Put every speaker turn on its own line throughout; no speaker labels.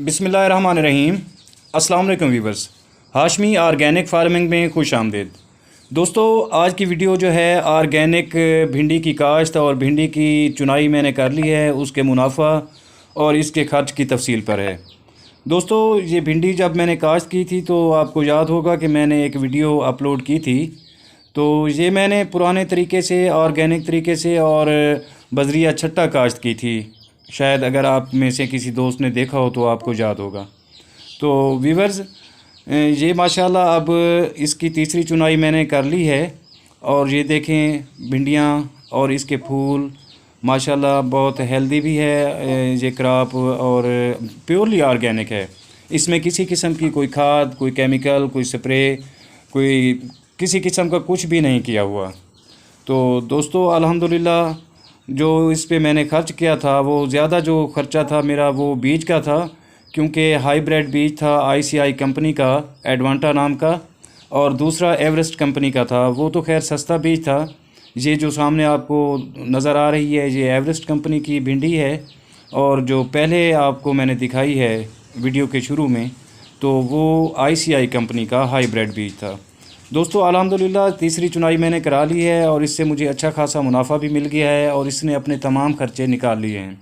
बिस्मिल्लाहिर्रहमानिर्रहीम। अस्सलाम वालेकुम वीवर्स, हाशमी ऑर्गेनिक फार्मिंग में खुश आमदीद। दोस्तों, आज की वीडियो जो है ऑर्गेनिक भिंडी की काश्त और भिंडी की चुनाई मैंने कर ली है, उसके मुनाफा और इसके खर्च की तफसील पर है। दोस्तों, ये भिंडी जब मैंने काश्त की थी तो आपको याद होगा कि मैंने एक वीडियो अपलोड की थी। तो ये मैंने पुराने तरीके से, ऑर्गेनिक तरीके से और बजरिया छट्टा काश्त की थी। शायद अगर आप में से किसी दोस्त ने देखा हो तो आपको याद होगा। तो वीवर्स, ये माशाल्लाह अब इसकी तीसरी चुनाई मैंने कर ली है और ये देखें भिंडियाँ और इसके फूल माशाल्लाह बहुत हेल्दी भी है। ये क्रॉप और प्योरली ऑर्गेनिक है। इसमें किसी किस्म की कोई खाद, कोई केमिकल, कोई स्प्रे, कोई किसी किस्म का कुछ भी नहीं किया हुआ। तो दोस्तों, अल्हम्दुलिल्लाह जो इस पे मैंने खर्च किया था, वो ज़्यादा जो ख़र्चा था मेरा वो बीज का था, क्योंकि हाईब्रिड बीज था ICI कंपनी का, एडवांटा नाम का, और दूसरा एवरेस्ट कंपनी का था। वो तो खैर सस्ता बीज था। ये जो सामने आपको नज़र आ रही है ये एवरेस्ट कंपनी की भिंडी है, और जो पहले आपको मैंने दिखाई है वीडियो के शुरू में तो वो ICI कंपनी का हाईब्रिड बीज था। दोस्तों, अल्हम्दुलिल्लाह तीसरी चुनाई मैंने करा ली है और इससे मुझे अच्छा खासा मुनाफा भी मिल गया है और इसने अपने तमाम खर्चे निकाल लिए हैं।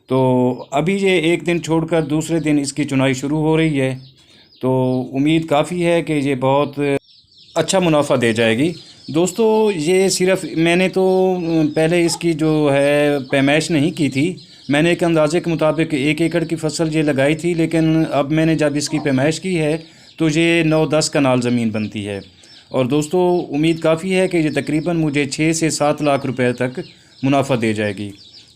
तो अभी ये एक दिन छोड़कर दूसरे दिन इसकी चुनाई शुरू हो रही है। तो उम्मीद काफ़ी है कि ये बहुत अच्छा मुनाफा दे जाएगी। दोस्तों, ये सिर्फ मैंने तो पहले इसकी जो है पैमाइश नहीं की थी। मैंने एक अंदाजे के मुताबिक 1 एकड़ की फसल ये लगाई थी, लेकिन अब मैंने जब इसकी पैमाइश की है तो ये 9-10 कनाल ज़मीन बनती है। और दोस्तों, उम्मीद काफ़ी है कि ये तकरीबन मुझे 6 से 7 लाख रुपए तक मुनाफा दे जाएगी।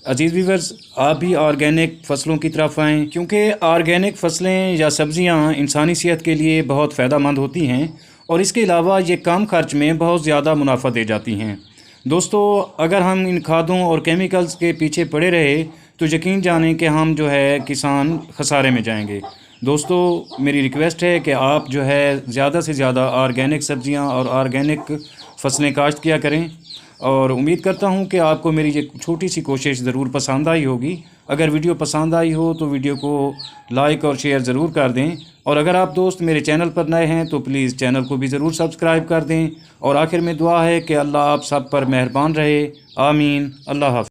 अजीज़ व्यूअर्स, आप भी ऑर्गेनिक फ़सलों की तरफ आएँ, क्योंकि ऑर्गेनिक फ़सलें या सब्ज़ियाँ इंसानी सेहत के लिए बहुत फ़ायदेमंद होती हैं और इसके अलावा ये कम खर्च में बहुत ज़्यादा मुनाफा दे जाती हैं। दोस्तों, अगर हम इन खादों और केमिकल्स के पीछे पड़े रहे तो यकीन जानें कि हम जो है किसान खसारे में जाएंगे। दोस्तों, मेरी रिक्वेस्ट है कि आप जो है ज़्यादा से ज़्यादा ऑर्गेनिक सब्ज़ियाँ और ऑर्गेनिक फ़सलें काश्त किया करें, और उम्मीद करता हूँ कि आपको मेरी ये छोटी सी कोशिश ज़रूर पसंद आई होगी। अगर वीडियो पसंद आई हो तो वीडियो को लाइक और शेयर ज़रूर कर दें, और अगर आप दोस्त मेरे चैनल पर नए हैं तो प्लीज़ चैनल को भी ज़रूर सब्सक्राइब कर दें। और आखिर में दुआ है कि अल्लाह आप सब पर मेहरबान रहे। आमीन। अल्लाह हाफ़िज़।